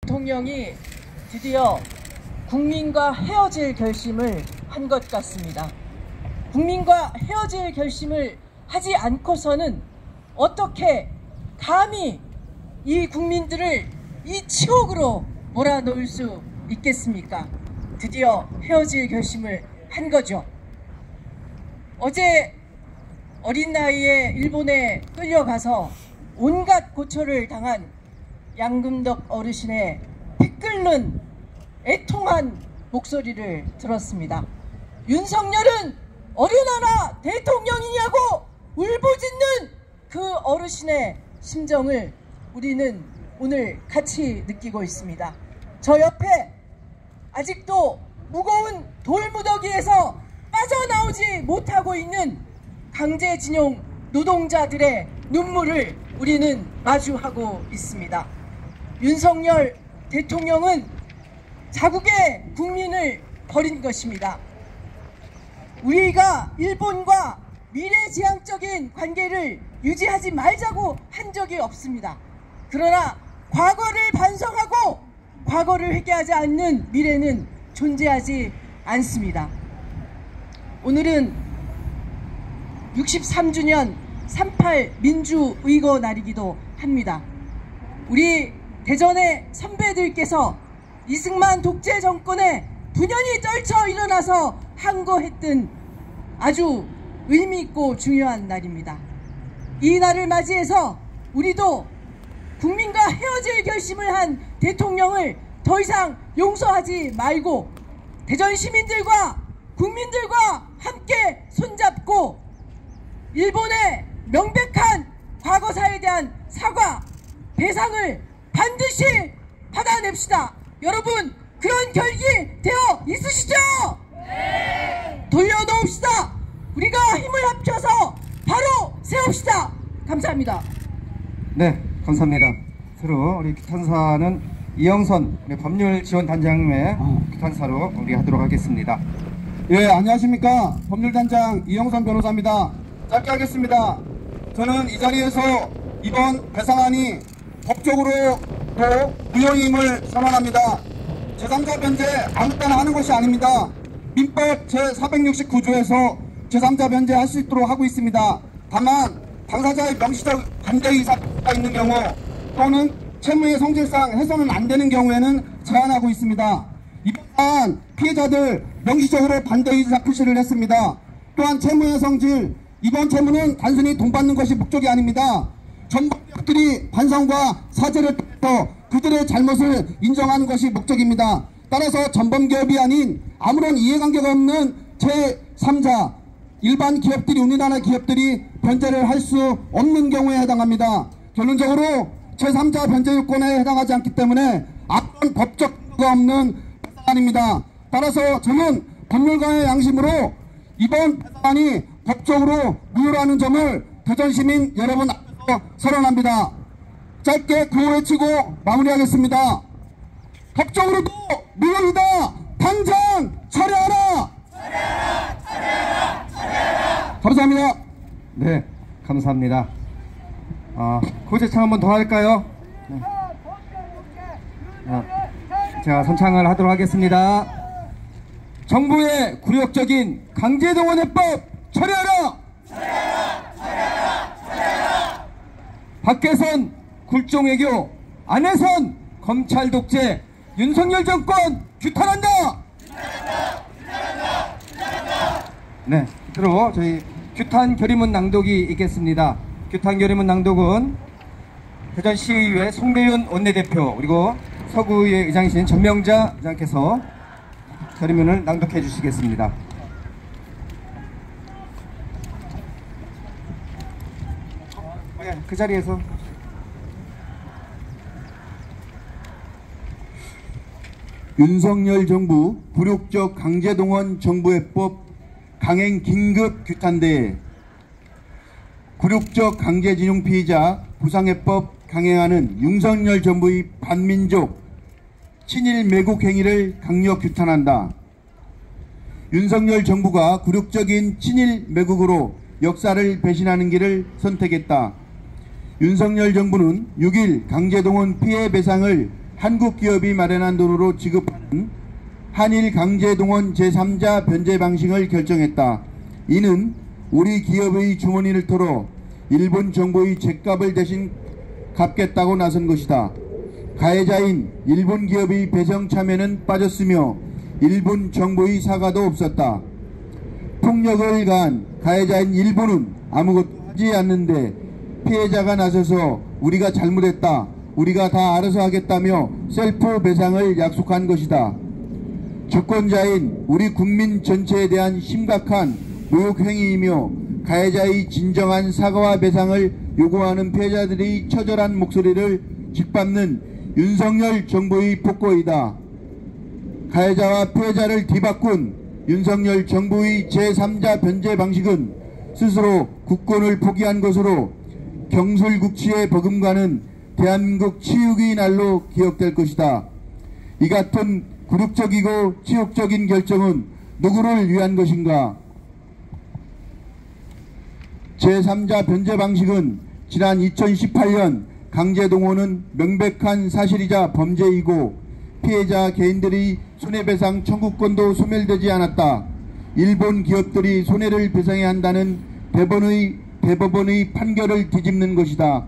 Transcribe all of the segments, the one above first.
대통령이 드디어 국민과 헤어질 결심을 한 것 같습니다. 국민과 헤어질 결심을 하지 않고서는 어떻게 감히 이 국민들을 이 치욕으로 몰아넣을 수 있겠습니까? 드디어 헤어질 결심을 한 거죠. 어제 어린 나이에 일본에 끌려가서 온갖 고초를 당한 양금덕 어르신의 피 끓는 애통한 목소리를 들었습니다. 윤석열은 어린아나 대통령이냐고 울부짖는 그 어르신의 심정을 우리는 오늘 같이 느끼고 있습니다. 저 옆에 아직도 무거운 돌무더기에서 빠져나오지 못하고 있는 강제징용 노동자들의 눈물을 우리는 마주하고 있습니다. 윤석열 대통령은 자국의 국민을 버린 것입니다. 우리가 일본과 미래지향적인 관계를 유지하지 말자고 한 적이 없습니다. 그러나 과거를 반성하고 과거를 회개하지 않는 미래는 존재하지 않습니다. 오늘은 63주년 38 민주의거 날이기도 합니다. 우리 대전의 선배들께서 이승만 독재 정권에 분연히 떨쳐 일어나서 항거했던 아주 의미있고 중요한 날입니다. 이 날을 맞이해서 우리도 국민과 헤어질 결심을 한 대통령을 더 이상 용서하지 말고 대전 시민들과 국민들과 함께 손잡고 일본의 명백한 과거사에 대한 사과, 배상을 반드시 받아냅시다. 여러분, 그런 결기 되어 있으시죠? 네! 돌려놓읍시다. 우리가 힘을 합쳐서 바로 세웁시다. 감사합니다. 네, 감사합니다. 서로 우리 규탄사는 이영선 우리 법률지원단장의 규탄사로 우리 하도록 하겠습니다. 예, 안녕하십니까. 법률단장 이영선 변호사입니다. 짧게 하겠습니다. 저는 이 자리에서 이번 배상안이 법적으로 또 무효임을 선언합니다. 제3자 변제 아무 때나 하는 것이 아닙니다. 민법 제469조에서 제3자 변제할 수 있도록 하고 있습니다. 다만 당사자의 명시적 반대 의사가 있는 경우 또는 채무의 성질상 해서는 안 되는 경우에는 제한하고 있습니다. 이번 사안 피해자들 명시적으로 반대 의사 표시를 했습니다. 또한 채무의 성질, 이번 채무는 단순히 돈 받는 것이 목적이 아닙니다. 전범들이 반성과 사죄를 통해서 그들의 잘못을 인정하는 것이 목적입니다. 따라서 전범기업이 아닌 아무런 이해관계가 없는 제3자 일반 기업들이, 우리나라 기업들이 변제를 할 수 없는 경우에 해당합니다. 결론적으로 제3자 변제 요건에 해당하지 않기 때문에 아무런 법적 근거가 없는 배상안입니다. 따라서 저는 법률가의 양심으로 이번 배상안이 법적으로 무효라는 점을 대전시민 여러분 앞에서 선언합니다. 짧게 구호 외치고 마무리하겠습니다. 법적으로도 무효이다. 당장 철회하라. 철회하라. 철회하라. 철회하라. 감사합니다. 네, 감사합니다. 고재창 한번 더 할까요? 네. 제가 선창을 하도록 하겠습니다. 정부의 굴욕적인 강제동원해법 철회하라! 철회하라! 철회하라! 철회하라! 밖에선 굴종외교, 안에선 검찰 독재, 윤석열 정권 규탄한다! 규탄한다! 규탄한다! 규탄한다! 네, 끝으로 저희 규탄 결의문 낭독이 있겠습니다. 규탄 결의문 낭독은 대전시의회 송대윤 원내대표 그리고 서구의 의장이신 전명자 의장께서 결의문을 낭독해 주시겠습니다. 그 자리에서 윤석열 정부 굴욕적 강제동원 정부해법 강행 긴급 규탄대회 굴욕적 강제징용 피의자 부상해법 강행하는 윤석열 정부의 반민족 친일 매국 행위를 강력 규탄한다. 윤석열 정부가 굴욕적인 친일 매국으로 역사를 배신하는 길을 선택했다. 윤석열 정부는 6.1 강제동원 피해 배상을 한국 기업이 마련한 돈으로 지급하는 한일 강제동원 제3자 변제 방식을 결정했다. 이는 우리 기업의 주머니를 털어 일본 정부의 죗값을 대신 갚겠다고 나선 것이다. 가해자인 일본 기업의 배상 참여는 빠졌으며 일본 정부의 사과도 없었다. 폭력을 가한 가해자인 일본은 아무것도 하지 않는데 피해자가 나서서 우리가 잘못했다, 우리가 다 알아서 하겠다며 셀프 배상을 약속한 것이다. 주권자인 우리 국민 전체에 대한 심각한 모욕 행위이며 가해자의 진정한 사과와 배상을 요구하는 피해자들의 처절한 목소리를 짓밟는 윤석열 정부의 폭거이다. 가해자와 피해자를 뒤바꾼 윤석열 정부의 제3자 변제 방식은 스스로 국권을 포기한 것으로 경술국치에 버금가는 대한민국 치욕의 날로 기억될 것이다. 이 같은 굴욕적이고 치욕적인 결정은 누구를 위한 것인가? 제3자 변제 방식은 지난 2018년 강제동원은 명백한 사실이자 범죄이고 피해자 개인들이 손해배상 청구권도 소멸되지 않았다. 일본 기업들이 손해를 배상해야 한다는 대법원의 판결을 뒤집는 것이다.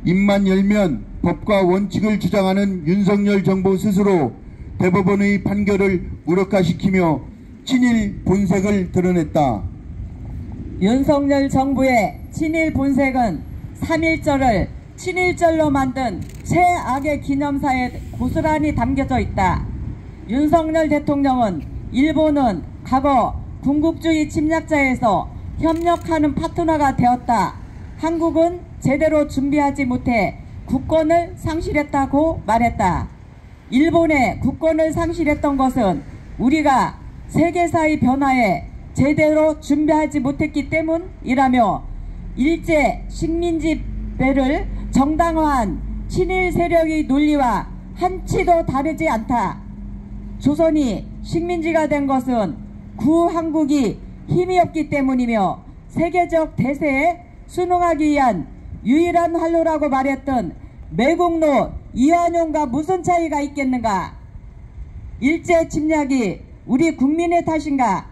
입만 열면 법과 원칙을 주장하는 윤석열 정부 스스로 대법원의 판결을 무력화시키며 친일 본색을 드러냈다. 윤석열 정부의 친일 본색은 3.1절을 친일절로 만든 최악의 기념사에 고스란히 담겨져 있다. 윤석열 대통령은 일본은 과거 군국주의 침략자에서 협력하는 파트너가 되었다. 한국은 제대로 준비하지 못해 국권을 상실했다고 말했다. 일본의 국권을 상실했던 것은 우리가 세계사의 변화에 제대로 준비하지 못했기 때문이라며 일제 식민지배를 정당화한 친일 세력의 논리와 한치도 다르지 않다. 조선이 식민지가 된 것은 구한국이 힘이 없기 때문이며 세계적 대세에 순응하기 위한 유일한 활로라고 말했던 매국노 이완용과 무슨 차이가 있겠는가? 일제 침략이 우리 국민의 탓인가?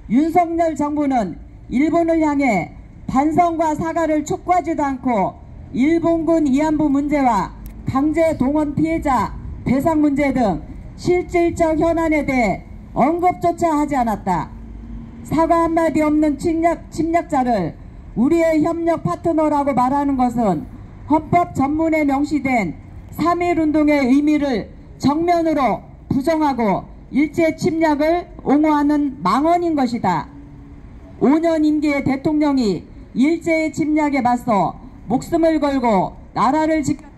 윤석열 정부는 일본을 향해 반성과 사과를 촉구하지도 않고 일본군 위안부 문제와 강제 동원 피해자 배상 문제 등 실질적 현안에 대해 언급조차 하지 않았다. 사과 한마디 없는 침략자를 우리의 협력 파트너라고 말하는 것은 헌법 전문에 명시된 3.1운동의 의미를 정면으로 부정하고 일제 침략을 옹호하는 망언인 것이다. 5년 임기의 대통령이 일제의 침략에 맞서 목숨을 걸고 나라를 지켰던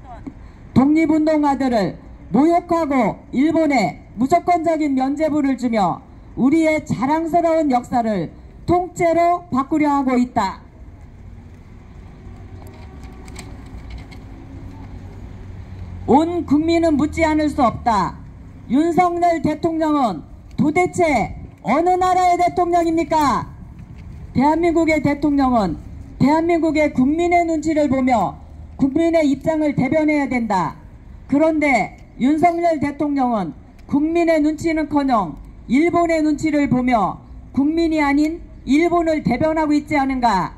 독립운동가들을 모욕하고 일본에 무조건적인 면죄부를 주며 우리의 자랑스러운 역사를 통째로 바꾸려 하고 있다. 온 국민은 묻지 않을 수 없다. 윤석열 대통령은 도대체 어느 나라의 대통령입니까? 대한민국의 대통령은 대한민국의 국민의 눈치를 보며 국민의 입장을 대변해야 된다. 그런데 윤석열 대통령은 국민의 눈치는커녕 일본의 눈치를 보며 국민이 아닌 일본을 대변하고 있지 않은가?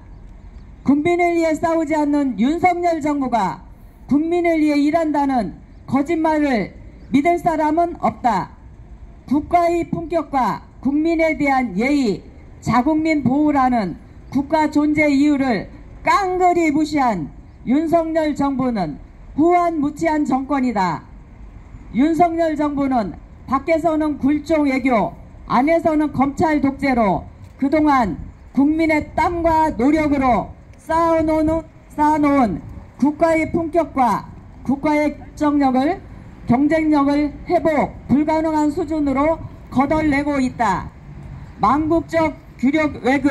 국민을 위해 싸우지 않는 윤석열 정부가 국민을 위해 일한다는 거짓말을 믿을 사람은 없다. 국가의 품격과 국민에 대한 예의, 자국민 보호라는 국가 존재 이유를 깡그리 무시한 윤석열 정부는 후한무치한 정권이다. 윤석열 정부는 밖에서는 굴종 외교, 안에서는 검찰 독재로 그동안 국민의 땀과 노력으로 쌓아놓은 국가의 품격과 국가의 경쟁력을 회복 불가능한 수준으로 거덜내고 있다. 망국적 규력 외교,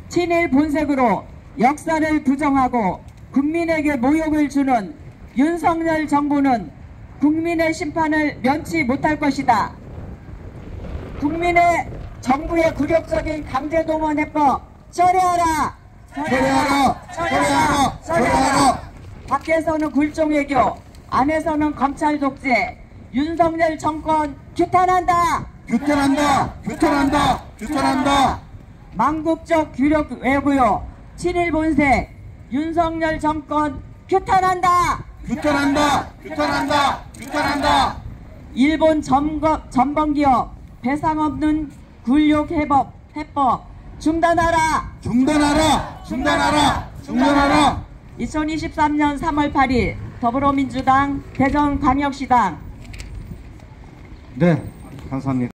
친일 본색으로 역사를 부정하고 국민에게 모욕을 주는 윤석열 정부는 국민의 심판을 면치 못할 것이다. 국민의 정부의 굴욕적인 강제동원 해법 철회하라! 철회하라! 철회하라! 철회하라! 밖에서는 굴종 외교, 안에서는 검찰 독재, 윤석열 정권 규탄한다. 규탄한다. 규탄한다. 규탄한다. 망국적 규력 외구요 7일 본색 윤석열 정권 규탄한다. 규탄한다. 규탄한다. 규탄한다. 일본 전범기업 배상 없는 굴욕 해법 중단하라. 중단하라. 중단하라. 중단하라. 2023년 3월 8일 더불어민주당 대전광역시당. 네, 감사합니다.